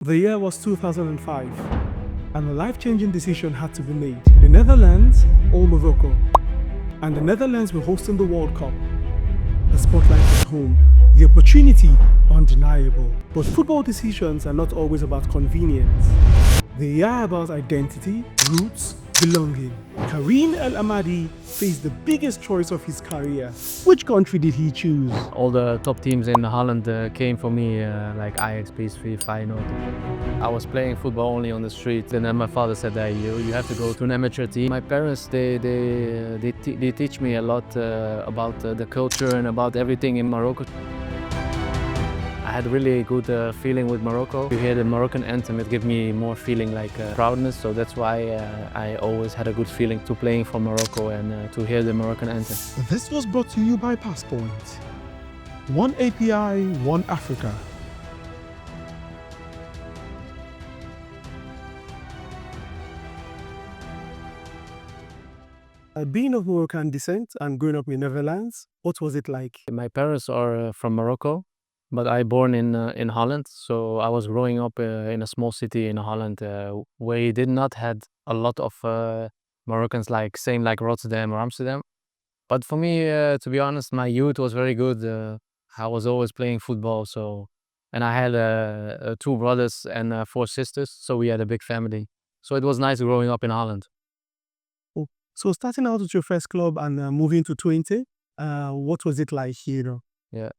The year was 2005, and a life-changing decision had to be made. The Netherlands or Morocco? And the Netherlands were hosting the World Cup. The spotlight was home, the opportunity undeniable. But football decisions are not always about convenience. They are about identity, roots, belonging. Karim El Ahmadi faced the biggest choice of his career. Which country did he choose? All the top teams in Holland came for me, like Ajax, PSV, Feyenoord. I was playing football only on the street, and then my father said that you have to go to an amateur team. My parents, they teach me a lot about the culture and about everything in Morocco. I had a really good feeling with Morocco. You hear the Moroccan anthem, it gives me more feeling like proudness. So that's why I always had a good feeling to playing for Morocco and to hear the Moroccan anthem. This was brought to you by Passport. One API, one Africa. Being of Moroccan descent and growing up in the Netherlands, what was it like? My parents are from Morocco, but I born in Holland. So I was growing up in a small city in Holland where you did not had a lot of Moroccans like same like Rotterdam or Amsterdam. But for me, to be honest, my youth was very good. I was always playing football. So, and I had two brothers and four sisters. So we had a big family. So it was nice growing up in Holland. Oh, so starting out with your first club and moving to 20, what was it like here? Yeah.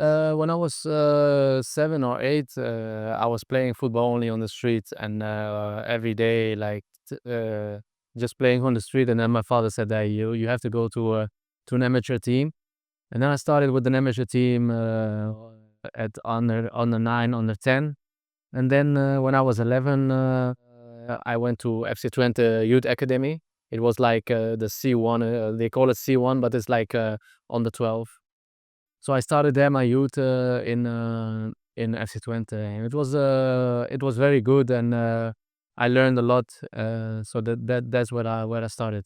When I was 7 or 8, I was playing football only on the streets and every day, like just playing on the street. And then my father said that you have to go to an amateur team. And then I started with an amateur team at under 9, under 10. And then when I was 11, I went to FC Twente Youth Academy. It was like the C1. They call it C1, but it's like under 12. So I started there my youth in FC Twente, and it was very good, and I learned a lot. So that's where I started.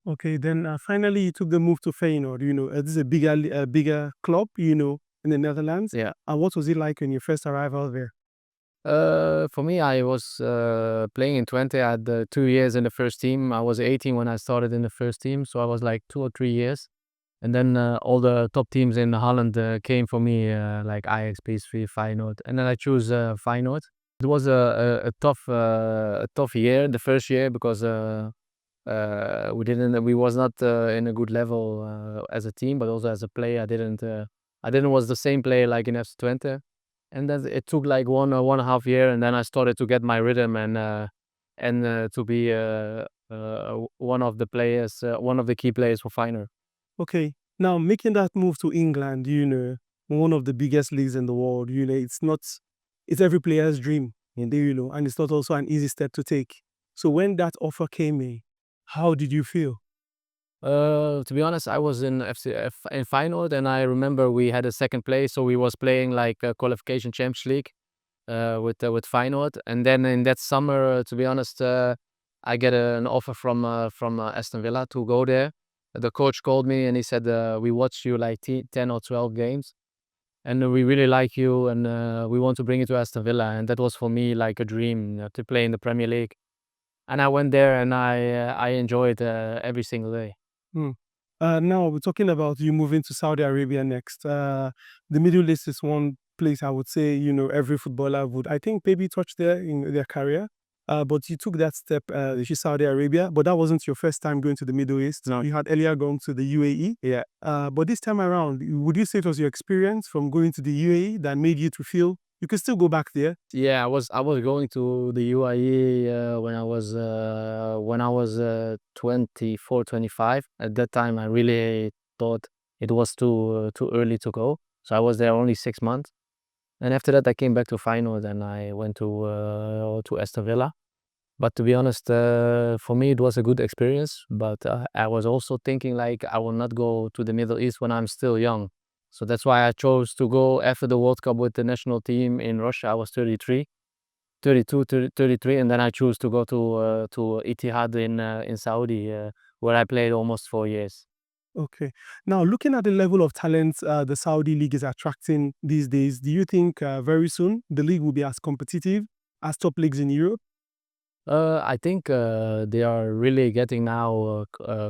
Okay, then finally you took the move to Feyenoord. This is a bigger club, in the Netherlands. Yeah. And what was it like when you first arrived out there? For me, I was playing in Twente. I had 2 years in the first team. I was 18 when I started in the first team, so I was like 2 or 3 years. And then all the top teams in Holland came for me, like Ajax, PSV, Feyenoord, and then I chose Feyenoord. It was a tough year, the first year, because we was not in a good level as a team, but also as a player. I didn't was the same player like in FC Twente, and then it took like 1.5 year, and then I started to get my rhythm and to be one of the players, one of the key players for Feyenoord. Okay, now making that move to England, one of the biggest leagues in the world, it's every player's dream, and it's not also an easy step to take. So when that offer came in, how did you feel? To be honest, I was in in Feyenoord, and I remember we had a second place, so we was playing like a qualification Champions League with Feyenoord, and then in that summer, to be honest, I get an offer from Aston Villa to go there. The coach called me and he said, "We watched you like 10 or 12 games, and we really like you, and we want to bring you to Aston Villa." And that was for me like a dream, to play in the Premier League. And I went there, and I enjoyed every single day. Hmm. Now we're talking about you moving to Saudi Arabia next. The Middle East is one place I would say, every footballer would, I think, maybe touch there in their career. But you took that step to Saudi Arabia, but that wasn't your first time going to the Middle East. No. You had earlier gone to the UAE. Yeah. But this time around, would you say it was your experience from going to the UAE that made you to feel you could still go back there? Yeah, I was going to the UAE when I was 24, 25. At that time, I really thought it was too early to go. So I was there only 6 months, and after that, I came back to Feyenoord and I went to Aston Villa. But to be honest, for me, it was a good experience. But I was also thinking like I will not go to the Middle East when I'm still young. So that's why I chose to go after the World Cup with the national team in Russia. I was 33, 32, 33, and then I chose to go to Etihad in Saudi, where I played almost 4 years. Okay. Now, looking at the level of talent the Saudi league is attracting these days, do you think very soon the league will be as competitive as top leagues in Europe? I think they are really getting now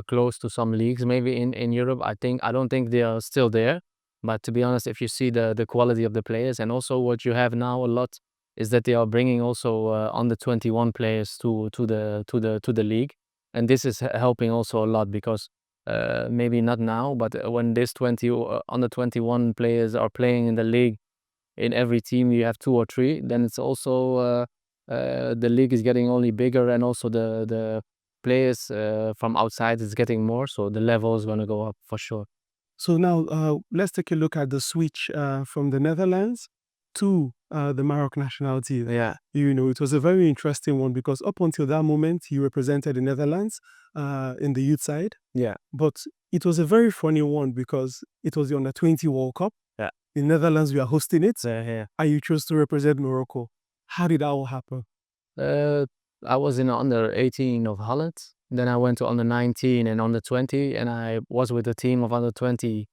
close to some leagues. Maybe in Europe, I don't think they are still there. But to be honest, if you see the quality of the players, and also what you have now a lot is that they are bringing also under 21 players to the league, and this is helping also a lot because maybe not now, but when this 20 under 21 players are playing in the league, in every team you have 2 or 3, then it's also the league is getting only bigger, and also the players from outside is getting more, so the level is going to go up for sure. So now let's take a look at the switch from the Netherlands to the Moroccan nationality. Yeah. It was a very interesting one because up until that moment, you represented the Netherlands in the youth side. Yeah. But it was a very funny one because it was the Under-20 World Cup. Yeah. The Netherlands were hosting it, Yeah. and you chose to represent Morocco. How did that all happen? I was in under 18 of Holland. Then I went to under 19 and under 20, and I was with the team of under 20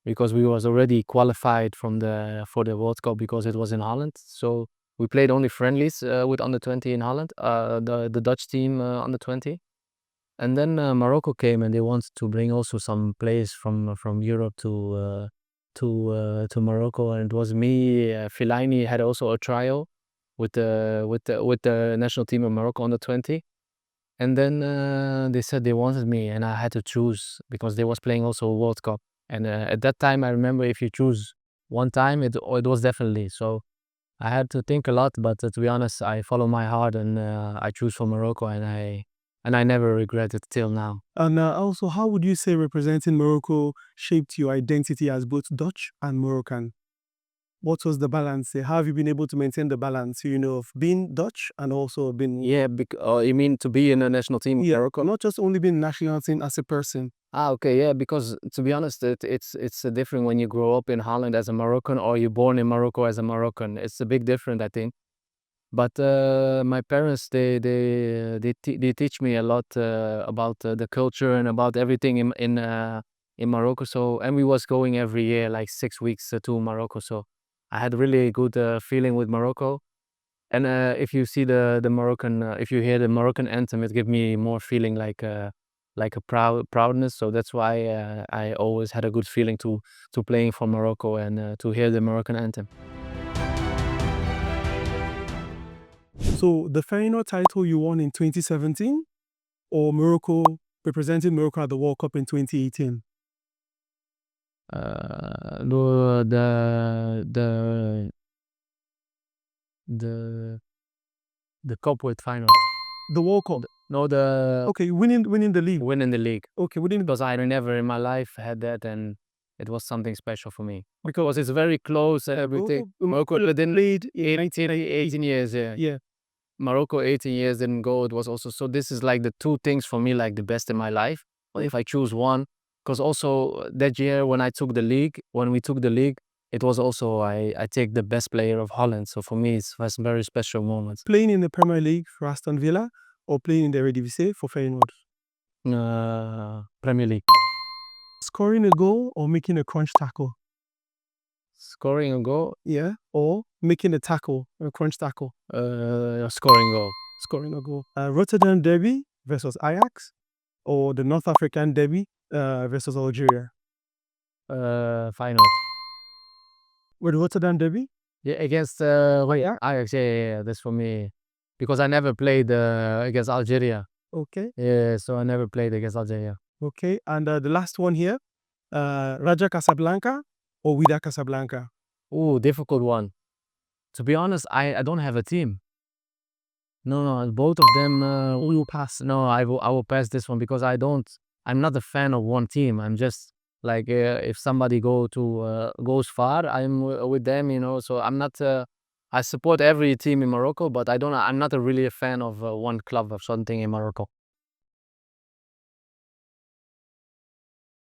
because we was already qualified for the World Cup because it was in Holland. So we played only friendlies with under 20 in Holland, the Dutch team under 20. And then Morocco came, and they wanted to bring also some players from Europe to Morocco, and it was me. Fellaini had also a trial with the national team of Morocco under 20, and then they said they wanted me, and I had to choose because they was playing also a World Cup, and at that time I remember if you choose one time, it was definitely so. I had to think a lot, but to be honest, I follow my heart, and I choose for Morocco, and I never regret it till now. And also, how would you say representing Morocco shaped your identity as both Dutch and Moroccan? What was the balance? How have you been able to maintain the balance, of being Dutch and also being... Yeah, you mean to be in a national team in Morocco? not just only being national team as a person. Okay, yeah, because to be honest, it's different when you grow up in Holland as a Moroccan or you're born in Morocco as a Moroccan. It's a big difference, I think. But my parents, they teach me a lot about the culture and about everything in Morocco. So, and we was going every year, like 6 weeks to Morocco. So I had really good feeling with Morocco. And if you see the Moroccan, if you hear the Moroccan anthem, it gives me more feeling like a proudness. So that's why I always had a good feeling to playing for Morocco and to hear the Moroccan anthem. So the Feyenoord title you won in 2017, or Morocco, representing Morocco at the World Cup in 2018? The cup with Feyenoord. The World Cup. No, Okay, winning the league. winning the league. Okay, winning Because I never in my life had that, and it was something special for me. Because it's very close and everything. Morocco didn't played in 18 years, yeah. Yeah. Morocco 18 years didn't go. It was also, so this is like the two things for me, like the best in my life. But if I choose one, because also that year when we took the league, it was also I take the best player of Holland. So for me, it was a very special moment. Playing in the Premier League for Aston Villa or playing in the Eredivisie for Feyenoord? Premier League. Scoring a goal or making a crunch tackle? Scoring a goal. Yeah. Or making a tackle, a crunch tackle? Scoring goal. Scoring a goal. Rotterdam Derby versus Ajax or the North African Derby versus Algeria? Feyenoord. With Rotterdam Derby? Yeah, against Ajax? Ajax. Yeah, that's for me. Because I never played against Algeria. Okay. Yeah, so I never played against Algeria. Okay. And the last one here, Raja Casablanca or Wydad Casablanca? Ooh, difficult one. To be honest, I don't have a team. No, both of them will pass. No, I will pass this one because I'm not a fan of one team. I'm just like if somebody goes far, I'm with them, so I'm not I support every team in Morocco, but I'm not really a fan of one club or something in Morocco.